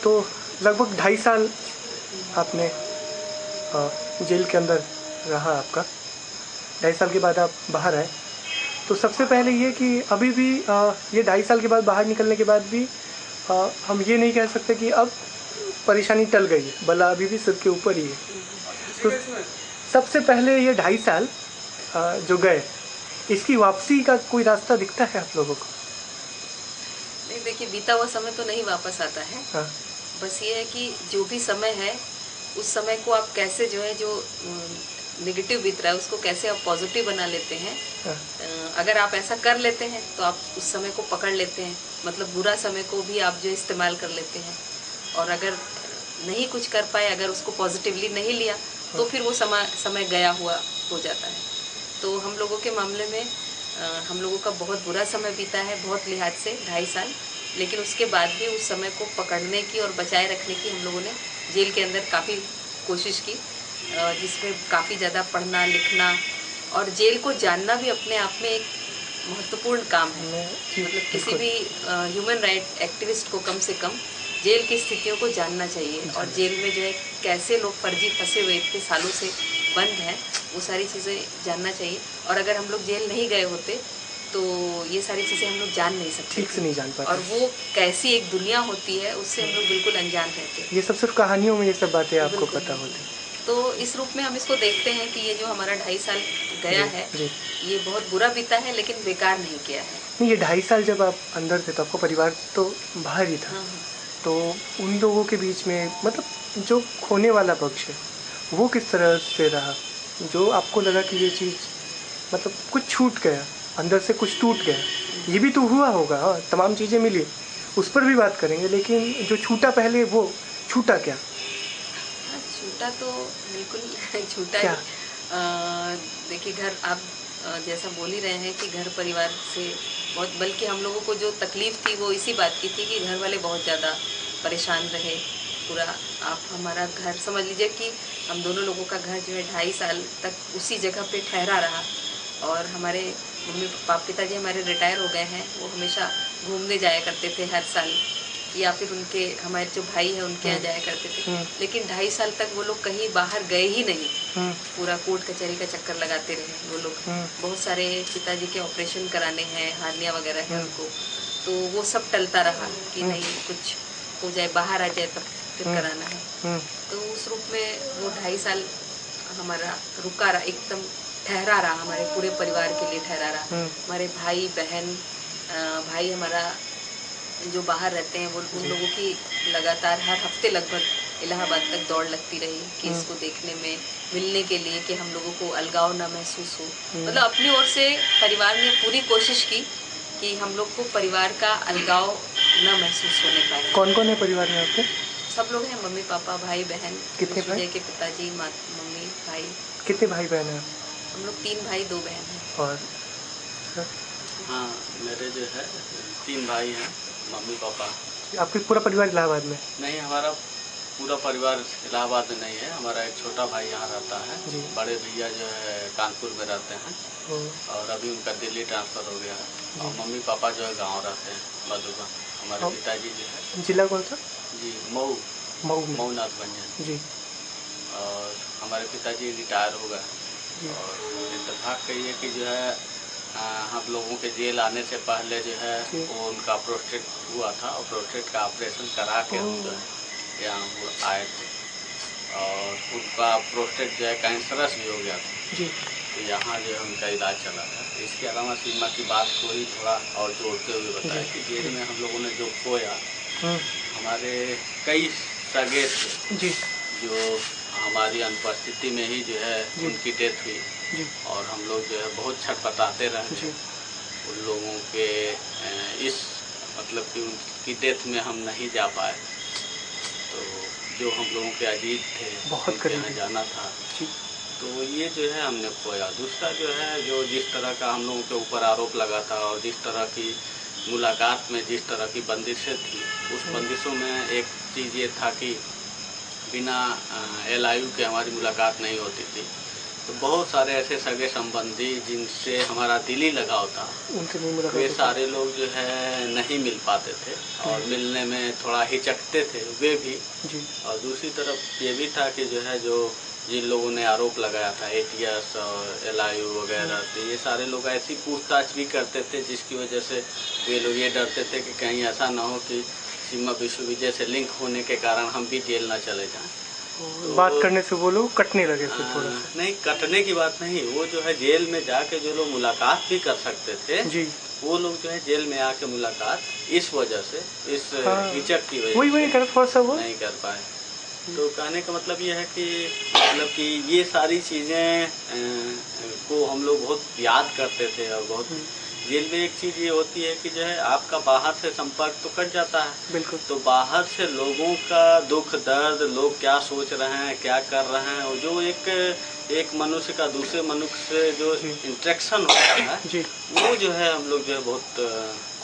तो लगभग 2.5 साल आपने जेल के अंदर रहा आपका। 2.5 साल के बाद आप बाहर आए। तो सबसे पहले ये कि अभी भी ये 2.5 साल के बाद बाहर निकलने के बाद भी हम ये नहीं कह सकते कि अब परेशानी टल गई है, बला अभी भी सिर के ऊपर ही है। तो सबसे पहले ये 2.5 साल जो गए, इसकी वापसी का कोई रास्ता दिखता है आप लोगों को? नहीं, देखिए, बीता हुआ समय तो नहीं वापस आता है। हाँ। बस ये है कि जो भी समय है उस समय को आप कैसे जो है जो नेगेटिव बीत रहा है उसको कैसे आप पॉजिटिव बना लेते हैं। हाँ। अगर आप ऐसा कर लेते हैं तो आप उस समय को पकड़ लेते हैं, मतलब बुरा समय को भी आप जो इस्तेमाल कर लेते हैं। और अगर नहीं कुछ कर पाए, अगर उसको पॉजिटिवली नहीं लिया तो फिर वो समय गया हुआ हो जाता है। तो हम लोगों के मामले में हम लोगों का बहुत बुरा समय बीता है, बहुत लिहाज से 2.5 साल। लेकिन उसके बाद भी उस समय को पकड़ने की और बचाए रखने की हम लोगों ने जेल के अंदर काफ़ी कोशिश की, जिसमें काफ़ी ज़्यादा पढ़ना लिखना और जेल को जानना भी अपने आप में एक महत्वपूर्ण काम है। मतलब किसी भी ह्यूमन राइट एक्टिविस्ट को कम से कम जेल की स्थितियों को जानना चाहिए, और जेल में जो है कैसे लोग फर्जी फंसे हुए इतने सालों से बंद हैं, वो सारी चीज़ें जानना चाहिए। और अगर हम लोग जेल नहीं गए होते तो ये सारी चीज़ें हम लोग जान नहीं सकते, ठीक से नहीं जान पाते, और वो कैसी एक दुनिया होती है उससे हम लोग बिल्कुल अनजान रहते हैं। ये सब सिर्फ कहानियों में ये सब बातें आपको पता होती। तो इस रूप में हम इसको देखते हैं कि ये जो हमारा 2.5 साल गया है ये बहुत बुरा बीता है, लेकिन बेकार नहीं किया है। नहीं, ये 2.5 साल जब आप अंदर थे तो आपका परिवार तो बाहर ही था। हाँ। तो उन लोगों के बीच में मतलब जो खोने वाला पक्ष है वो किस तरह से रहा, जो आपको लगा कि ये चीज़ मतलब कुछ छूट गया, अंदर से कुछ टूट गया? ये भी तो हुआ होगा। हाँ, तमाम चीज़ें मिली, उस पर भी बात करेंगे, लेकिन जो छूटा पहले वो छूटा क्या? छूटा तो बिल्कुल छूटा क्या? देखिए, घर आप जैसा बोल ही रहे हैं कि घर परिवार से बहुत, बल्कि हम लोगों को जो तकलीफ़ थी वो इसी बात की थी कि घर वाले बहुत ज़्यादा परेशान रहे। पूरा आप हमारा घर समझ लीजिए कि हम दोनों लोगों का घर जो है 2.5 साल तक उसी जगह पे ठहरा रहा। और हमारे मम्मी पिताजी हमारे रिटायर हो गए हैं, वो हमेशा घूमने जाया करते थे हर साल, या फिर उनके हमारे जो भाई हैं उनके यहाँ जाया करते थे। लेकिन 2.5 साल तक वो लोग कहीं बाहर गए ही नहीं। पूरा कोर्ट कचहरी का चक्कर लगाते रहे वो लोग। बहुत सारे पिताजी के ऑपरेशन कराने हैं, हार्निया वगैरह है उनको, तो वो सब टलता रहा कि नहीं कुछ हो जाए, बाहर आ जाए तब फिर कराना है। तो उस रूप में वो 2.5 साल हमारा रुका रहा, एकदम ठहरा रहा, हमारे पूरे परिवार के लिए ठहरा रहा। हमारे भाई बहन, भाई हमारा जो बाहर रहते हैं वो उन लोगों की लगातार हर हफ्ते लगभग इलाहाबाद तक दौड़ लगती रही केस को देखने में, मिलने के लिए, कि हम लोगों को अलगाव ना महसूस हो। मतलब अपनी ओर से परिवार ने पूरी कोशिश की कि हम लोग को परिवार का अलगाव न महसूस होने पाए। कौन कौन है परिवार में आपके? सब लोग हैं, मम्मी पापा भाई बहन। कितने भाई? के पिताजी, मम्मी भाई। कितने भाई बहन हैं? हम लोग 3 भाई 2 बहन हैं। और हाँ, मेरे जो है 3 भाई हैं, मम्मी पापा। आपके पूरा परिवार इलाहाबाद में? नहीं, हमारा पूरा परिवार इलाहाबाद में नहीं है। हमारा एक छोटा भाई यहाँ रहता है, बड़े भैया जो है कानपुर में रहते हैं, और अभी उनका दिल्ली ट्रांसफ़र हो गया है। और मम्मी पापा जो है गांव रहते हैं, मधुबन। हमारे पिताजी जो है जिला कौन सा? जी, मऊ नाथगंज जी। और हमारे पिताजी रिटायर हो गए। और इत्तेफाक कहिए कि जो है हम लोगों के जेल आने से पहले जो है वो उनका प्रोस्टेट हुआ था, और प्रोस्टेट का ऑपरेशन करा के हम जो है यहाँ आए थे। और उनका प्रोस्टेट जो है कैंसरस भी हो गया था जी। तो यहाँ जो है उनका इलाज चला था। इसके अलावा सीमा की बात को ही थोड़ा और जोड़ते हुए बताया कि जेल में हम लोगों ने जो खोया, हमारे कई सगे थे जो हमारी अनुपस्थिति में ही जो है उनकी डेथ हुई। और हम लोग जो है बहुत छटपटाते रहे उन लोगों के इस मतलब कि उनकी डेथ में हम नहीं जा पाए। तो जो हम लोगों के अजीज थे, बहुत करीब जाना था, तो ये जो है हमने खोया। दूसरा जो है जो जिस तरह का हम लोगों के ऊपर आरोप लगा था, और जिस तरह की मुलाकात में जिस तरह की बंदिशें थी, उस बंदिशों में एक चीज़ ये था कि बिना LIU के हमारी मुलाकात नहीं होती थी। तो बहुत सारे ऐसे सगे संबंधी जिनसे हमारा दिली लगाव था, उनसे नहीं मुलाकात वे होती। सारे लोग जो है नहीं मिल पाते थे और मिलने में थोड़ा हिचकते थे वे भी। जी और दूसरी तरफ ये भी था कि जो है जो जिन लोगों ने आरोप लगाया था एटीएस और एलआईयू वगैरह, तो ये सारे लोग ऐसी पूछताछ भी करते थे जिसकी वजह से वे लोग ये डरते थे कि कहीं ऐसा ना हो कि सीमा विश्वविद्यालय से लिंक होने के कारण हम भी जेल ना चले जाएं। तो बात करने से वो लोग कटने लगे फिर थोड़ा सा। नहीं, कटने की बात नहीं, वो जो है जेल में जाके जो लोग मुलाकात भी कर सकते थे जी वो लोग जो है जेल में आके मुलाकात इस वजह से, इस हाँ, हिचक की वजह वही से कर थोड़ा सा वो नहीं कर पाए। तो कहने का मतलब ये है कि मतलब कि ये सारी चीज़ें को हम लोग बहुत याद करते थे। और बहुत जेल में एक चीज़ ये होती है कि जो है आपका बाहर से संपर्क तो कट जाता है, बिल्कुल। तो बाहर से लोगों का दुख दर्द, लोग क्या सोच रहे हैं, क्या कर रहे हैं, और जो एक मनुष्य का दूसरे मनुष्य से जो इंटरेक्शन होता है जी वो जो है हम लोग जो है बहुत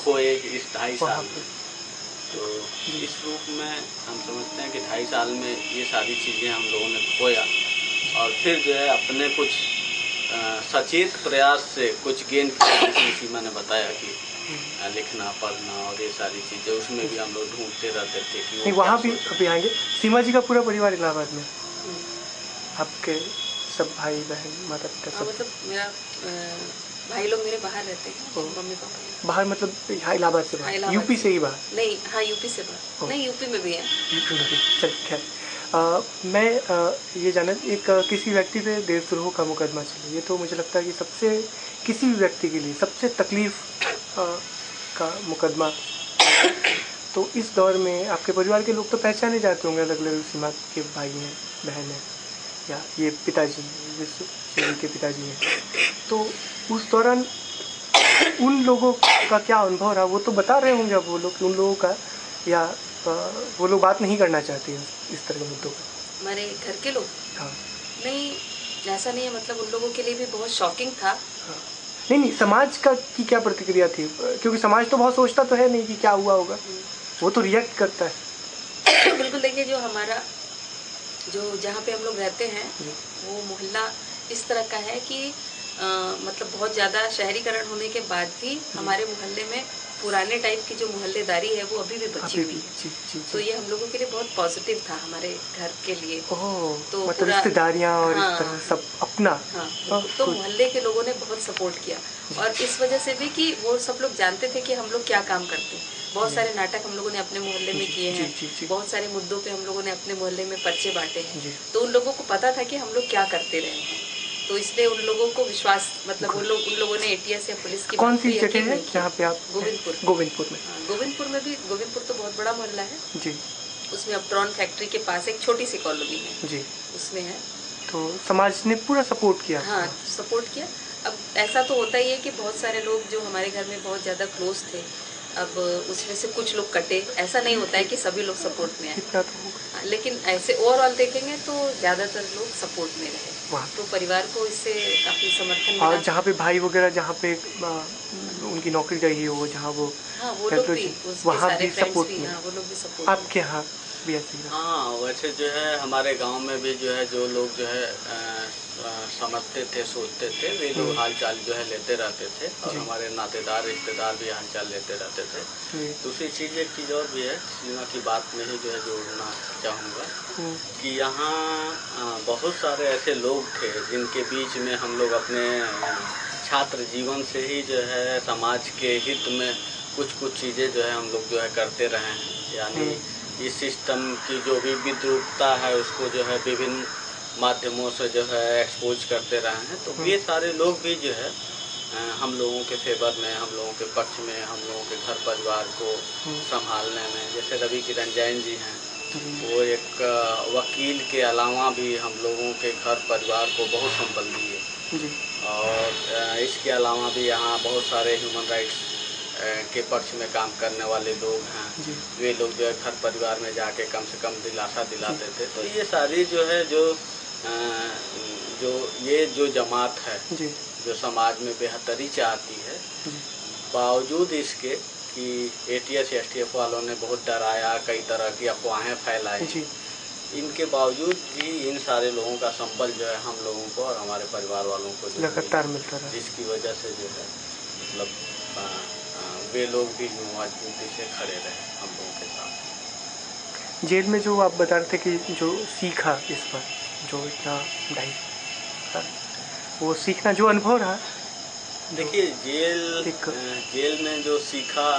खोए इस 2.5 साल में। तो इस रूप में हम समझते हैं कि 2.5 साल में ये सारी चीज़ें हम लोगों ने खोया और फिर जो है अपने कुछ सचेत प्रयास से कुछ गेन किया, जैसे सीमा ने बताया कि लिखना पढ़ना और ये सारी चीज़ें, उसमें भी हम लोग ढूंढते रहते थे कि नहीं, वहाँ भी अभी आएंगे। सीमा जी का पूरा परिवार इलाहाबाद में, आपके सब भाई बहन माता पिता सब? मतलब मेरा भाई लोग मेरे बाहर रहते हैं, मम्मी पापा बाहर मतलब यहाँ इलाहाबाद से बाहर, यूपी से ही बाहर? नहीं, हाँ यूपी से बाहर नहीं, यूपी में भी है। चल खैर, मैं ये जाना, एक किसी व्यक्ति पे देशद्रोह का मुकदमा चले, ये तो मुझे लगता है कि सबसे, किसी भी व्यक्ति के लिए सबसे तकलीफ का मुकदमा। तो इस दौर में आपके परिवार के लोग तो पहचाने जाते होंगे, अलग अलग सीमा के भाई हैं, बहन हैं, या ये पिताजी विश्व के पिताजी हैं, तो उस दौरान उन लोगों का क्या अनुभव रहा, वो तो बता रहे होंगे अब वो लोग, उन लोगों का, या वो लोग बात नहीं करना चाहते हैं इस तरह के मुद्दों पर? हमारे घर के लोग? हाँ। नहीं, ऐसा नहीं है, मतलब उन लोगों के लिए भी बहुत शॉकिंग था। हाँ। नहीं, समाज का की क्या प्रतिक्रिया थी? क्योंकि समाज तो बहुत सोचता तो है नहीं कि क्या हुआ होगा, वो तो रिएक्ट करता है। बिल्कुल, देखिए जो हमारा जो जहाँ पे हम लोग रहते हैं वो मोहल्ला इस तरह का है कि मतलब बहुत ज़्यादा शहरीकरण होने के बाद भी हमारे मोहल्ले में पुराने टाइप की जो मोहल्लेदारी है वो अभी भी बची हुई है। तो ये हम लोगों के लिए बहुत पॉजिटिव था, हमारे घर के लिए। तो मतलब रिश्तेदारियाँ और हाँ, इस तरह सब अपना। हाँ, तो मोहल्ले के लोगों ने बहुत सपोर्ट किया, और इस वजह से भी कि वो सब लोग जानते थे कि हम लोग क्या काम करते हैं। बहुत सारे नाटक हम लोगों ने अपने मोहल्ले में किए हैं, बहुत सारे मुद्दों पे हम लोगों ने अपने मोहल्ले में पर्चे बांटे हैं, तो उन लोगों को पता था कि हम लोग क्या करते रहे हैं। तो इसलिए उन लोगों को विश्वास, मतलब उन लोगों ने एटीएस या पुलिस की कौन सी जगह है जहाँ पे आप? गोविंदपुर। गोविंदपुर में? हाँ, गोविंदपुर में भी, गोविंदपुर तो बहुत बड़ा मोहल्ला है जी। उसमें अपट्रॉन फैक्ट्री के पास एक छोटी सी कॉलोनी है जी, उसमें है। तो समाज ने पूरा सपोर्ट किया? हाँ, सपोर्ट किया। अब ऐसा तो होता ही है कि बहुत सारे लोग जो हमारे घर में बहुत ज़्यादा क्लोज थे, अब उसमें से कुछ लोग कटे, ऐसा नहीं होता है कि सभी लोग सपोर्ट में आए। इतना तो होगा। लेकिन ऐसे ओवरऑल देखेंगे तो ज़्यादातर लोग सपोर्ट में रहे, तो परिवार को इससे काफ़ी समर्थन मिला। और जहाँ पे भाई वगैरह, जहाँ पे उनकी नौकरी रही हो, जहाँ वो, हाँ, वो लोग भी, वहाँ भी सपोर्ट में? हाँ, वो लोग भी सपोर्ट। आपके यहाँ भी ऐसे ही? हाँ, वैसे जो है हमारे गांव में भी जो है जो लोग जो है समझते थे, सोचते थे, वे लोग हालचाल जो है लेते रहते थे, और हमारे नातेदार रिश्तेदार भी हालचाल लेते रहते थे। दूसरी चीज़, एक चीज़ और भी है, सीमा की बात में ही जो है जोड़ना चाहूँगा कि यहाँ बहुत सारे ऐसे लोग थे जिनके बीच में हम लोग अपने छात्र जीवन से ही जो है समाज के हित में कुछ चीज़ें जो है हम लोग जो है करते रहे हैं। यानी इस सिस्टम की जो भी विद्रूपता है उसको जो है विभिन्न माध्यमों से जो है एक्सपोज करते रहे हैं। तो ये सारे लोग भी जो है हम लोगों के फेवर में, हम लोगों के पक्ष में, हम लोगों के घर परिवार को संभालने में, जैसे रवि किरण जैन जी हैं, वो एक वकील के अलावा भी हम लोगों के घर परिवार को बहुत संबल दिए। और इसके अलावा भी यहाँ बहुत सारे ह्यूमन राइट्स के पक्ष में काम करने वाले लोग हैं, वे लोग जो है घर परिवार में जाके कम से कम दिलासा दिलाते थे। तो ये सारी जो है जो जमात है जो समाज में बेहतरी चाहती है, बावजूद इसके कि एटीएस एसटीएफ वालों ने बहुत डराया, कई तरह की अफवाहें फैलाई, इनके बावजूद भी इन सारे लोगों का संबल जो है हम लोगों को और हमारे परिवार वालों को जो लगातार मिलता रहा, जिसकी वजह से जो है मतलब वे लोग भी जो मजबूती से खड़े रहे हम लोगों के साथ। जेल में जो आप बता रहे थे कि जो सीखा इस बार, जो इतना 2.5 साल, वो सीखना जो अनुभव रहा, देखिए जेल में जो सीखा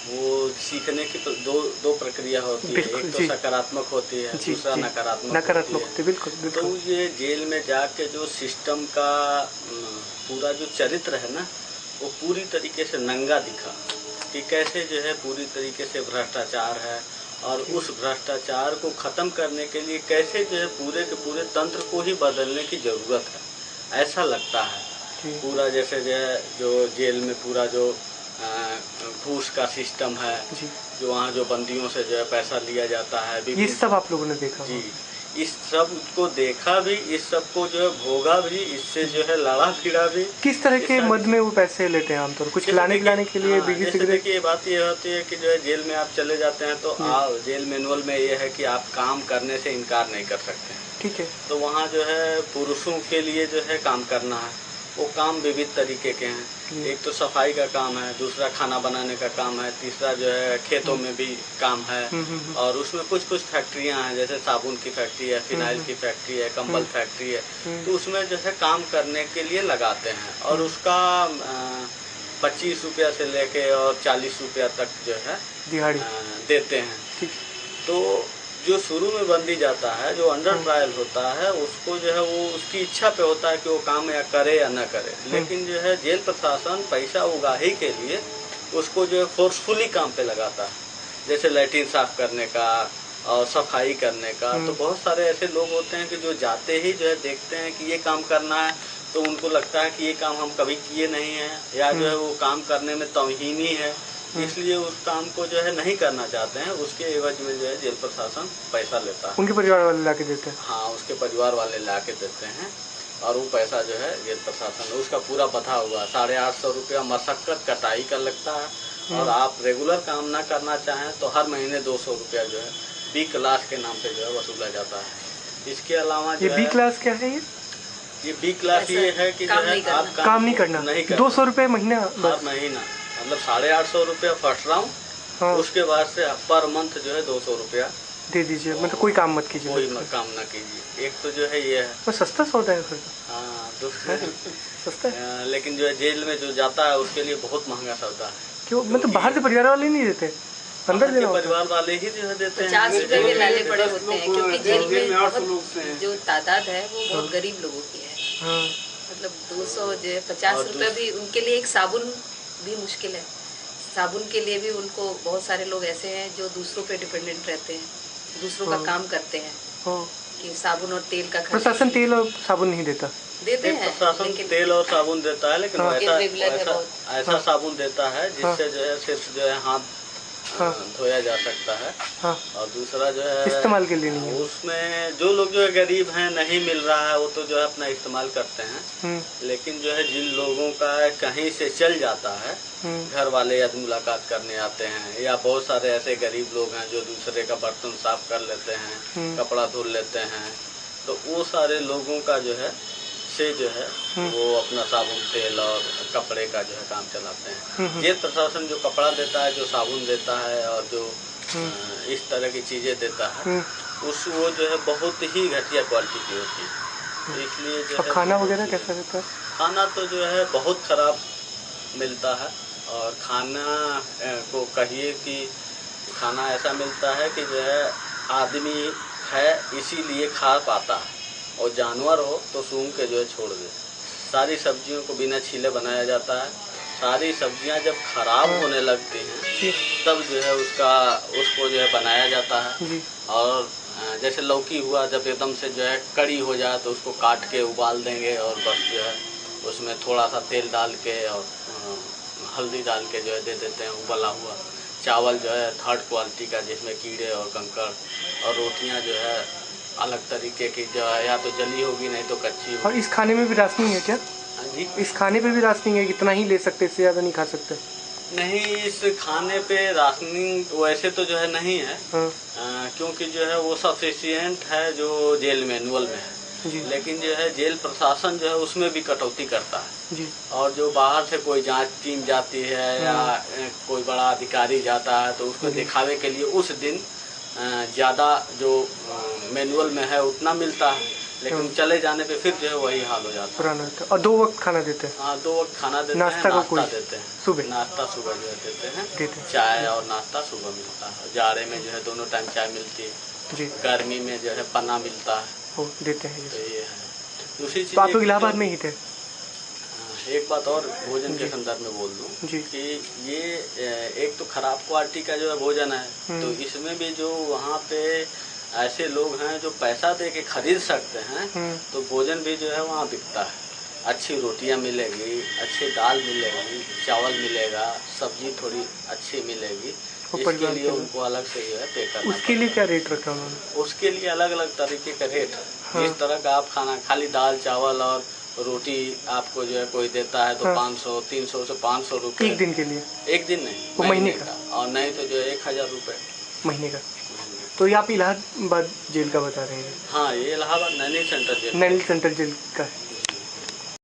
वो सीखने की दो प्रक्रिया होती है। एक तो सकारात्मक होती है, दूसरा नकारात्मक होती है। बिल्कुल। तो ये जेल में जाके जो सिस्टम का पूरा जो चरित्र है ना, वो पूरी तरीके से नंगा दिखा कि कैसे जो है पूरी तरीके से भ्रष्टाचार है, और उस भ्रष्टाचार को खत्म करने के लिए कैसे जो है पूरे के पूरे तंत्र को ही बदलने की जरूरत है, ऐसा लगता है। पूरा जैसे जो जेल में पूरा जो घूस का सिस्टम है, जो वहाँ जो बंदियों से जो है पैसा लिया जाता है, ये सब आप लोगों ने देखा? जी, इस सब को देखा भी, इस सब को जो है भोगा भी, इससे जो है लड़ा फिरा भी। किस तरह के मद में वो पैसे लेते हैं आमतौर? कुछ खिलाने के लिए? बीड़ी सिगरेट? देखिए बात ये होती है कि जो है जेल में आप चले जाते हैं तो जेल मैनुअल में ये है कि आप काम करने से इनकार नहीं कर सकते। ठीक है। तो वहाँ जो है पुरुषों के लिए जो है काम करना है, वो काम विविध तरीके के हैं। एक तो सफाई का काम है, दूसरा खाना बनाने का काम है, तीसरा जो है खेतों में भी काम है, और उसमें कुछ फैक्ट्रियां हैं, जैसे साबुन की फैक्ट्री है, फिनाइल की फैक्ट्री है, कंबल फैक्ट्री है। तो उसमें जो है काम करने के लिए लगाते हैं, और उसका 25 रुपया से लेके और 40 रुपया तक जो है दिहाड़ी देते हैं। तो जो शुरू में बंदी जाता है, जो अंडर ट्रायल होता है, उसको जो है वो उसकी इच्छा पे होता है कि वो काम या करे या न करे। लेकिन जो है जेल प्रशासन पैसा उगाही के लिए उसको जो है फोर्सफुली काम पे लगाता है, जैसे लैट्रिन साफ करने का और सफाई करने का। तो बहुत सारे ऐसे लोग होते हैं कि जो जाते ही जो है देखते हैं कि ये काम करना है, तो उनको लगता है कि ये काम हम कभी किए नहीं है, या जो है वो काम करने में तौहीनी है, इसलिए उस काम को जो है नहीं करना चाहते हैं। उसके एवज में जो है जेल प्रशासन पैसा लेता है। उनके परिवार वाले ला के देते हैं? हाँ, उसके परिवार वाले ला के देते हैं, और वो पैसा जो है जेल प्रशासन उसका पूरा बधा हुआ 850 रुपया मशक्कत कटाई का लगता है। और आप रेगुलर काम ना करना चाहें तो हर महीने 200 रुपया जो है बी क्लास के नाम पे जो है वसूला जाता है। इसके अलावा ये बी क्लास क्या है? ये बी क्लास ये है कि जो है आप काम नहीं करना, 200 रुपये महीना, हर महीना, मतलब 850 रुपया फर्स्ट राउंड। उसके बाद से पर मंथ जो है 200 रुपया दे दीजिए, मतलब कोई काम मत कीजिए, कोई काम ना कीजिए। एक तो जो है ये है, तो सस्ता सौदा है फिर। हाँ, दूसरा सस्ता है, लेकिन जो है जेल में जो जाता है उसके लिए बहुत महंगा सौदा है। क्यों? मतलब बाहर से परिवार वाले नहीं देते, अंदर देना होता है? परिवार वाले ही जो है देते हैं। 50 रुपए के लाले पड़े होते हैं, क्योंकि जेल में जो तादाद है वो बहुत गरीब लोगों की है। मतलब 200 जो है 50 रुपए भी उनके लिए एक साबुन भी मुश्किल है। साबुन के लिए भी उनको बहुत सारे लोग ऐसे हैं जो दूसरों पे डिपेंडेंट रहते हैं, दूसरों का काम करते हैं कि साबुन और तेल का। प्रशासन तेल और साबुन नहीं देता? देते हैं, प्रशासन तेल और साबुन देता है, लेकिन ऐसा साबुन देता है जिससे जो है सिर्फ जो है हाथ धोया जा सकता है। और दूसरा जो है इस्तेमाल के लिए नहीं है। उसमें जो लोग जो है गरीब हैं, नहीं मिल रहा है, वो तो जो है अपना इस्तेमाल करते हैं। लेकिन जो है जिन लोगों का कहीं से चल जाता है, घर वाले या मुलाकात करने आते हैं, या बहुत सारे ऐसे गरीब लोग हैं जो दूसरे का बर्तन साफ कर लेते हैं, कपड़ा धुल लेते हैं, तो वो सारे लोगों का जो है से जो है वो अपना साबुन तेल और कपड़े का जो है काम चलाते हैं। जेल प्रशासन जो कपड़ा देता है, जो साबुन देता है और जो इस तरह की चीजें देता है, वो जो है बहुत ही घटिया क्वालिटी की होती है। इसलिए जो है खाना वगैरह कैसा रहता है? खाना तो जो है बहुत खराब मिलता है, और खाना को कहिए कि खाना ऐसा मिलता है कि जो है आदमी है इसीलिए खा पाता है, और जानवर हो तो सूंघ के जो है छोड़ दे। सारी सब्जियों को बिना छीले बनाया जाता है। सारी सब्जियां जब खराब होने लगती हैं तब जो है उसको जो है बनाया जाता है। और जैसे लौकी हुआ, जब एकदम से जो है कड़ी हो जाए तो उसको काट के उबाल देंगे, और बस जो है उसमें थोड़ा सा तेल डाल के और हल्दी डाल के जो है दे देते हैं उबला हुआ। चावल जो है थर्ड क्वालिटी का, जिसमें कीड़े और कंकड़, और रोटियां जो है अलग तरीके की, जो है या तो जली होगी नहीं तो कच्ची होगी। और इस खाने में भी राशनिंग है क्या? जी, इस खाने पे भी राशनिंग है, कितना ही ले सकते, इससे ज़्यादा नहीं खा सकते? नहीं, इस खाने पे राशनिंग वैसे तो जो है नहीं है। हाँ। क्योंकि जो है वो सफिशिएंट है जो जेल मैनुअल में है। जी। लेकिन जो है जेल प्रशासन जो है उसमें भी कटौती करता है जी। और जो बाहर से कोई जांच टीम जाती है या कोई बड़ा अधिकारी जाता है तो उसको दिखावे के लिए उस दिन ज़्यादा जो मैनुअल में है उतना मिलता है, लेकिन चले जाने पे फिर जो है वही हाल हो जाता है। पुराना था। और 2 वक्त खाना देते हैं? हाँ, 2 वक्त खाना देते हैं। नाश्ता देते हैं सुबह? नाश्ता सुबह जो है देते हैं। चाय और नाश्ता सुबह मिलता है। जाड़े में जो है दोनों टाइम चाय मिलती है जी। गर्मी में जो है पन्ना मिलता है, वो देते हैं। तो ये है। दूसरी चीज, तो आप लोग इलाहाबाद में ही थे? एक बात और भोजन के संदर्भ में बोल दूं कि ये एक तो खराब क्वालिटी का जो है भोजन है, तो इसमें भी जो वहाँ पे ऐसे लोग हैं जो पैसा दे के खरीद सकते हैं, तो भोजन भी जो है वहाँ बिकता है। अच्छी रोटियाँ मिलेगी, अच्छी दाल मिलेगी, चावल मिलेगा, सब्जी थोड़ी अच्छी मिलेगी, इसके लिए उनको अलग से जो है पे करना। उसके लिए क्या रेट रखा उन्होंने? उसके लिए अलग अलग तरीके का रेट है। जिस तरह का आप खाना, खाली दाल चावल और रोटी आपको जो है कोई देता है तो 500 300 से 500 रुपये एक दिन के लिए? एक दिन नहीं, वो महीने का। और नहीं तो जो है 1000 रुपये महीने का। तो ये आप इलाहाबाद जेल का बता रहे हैं? हाँ, ये Allahabad Naini central jail. Naini central jail का है।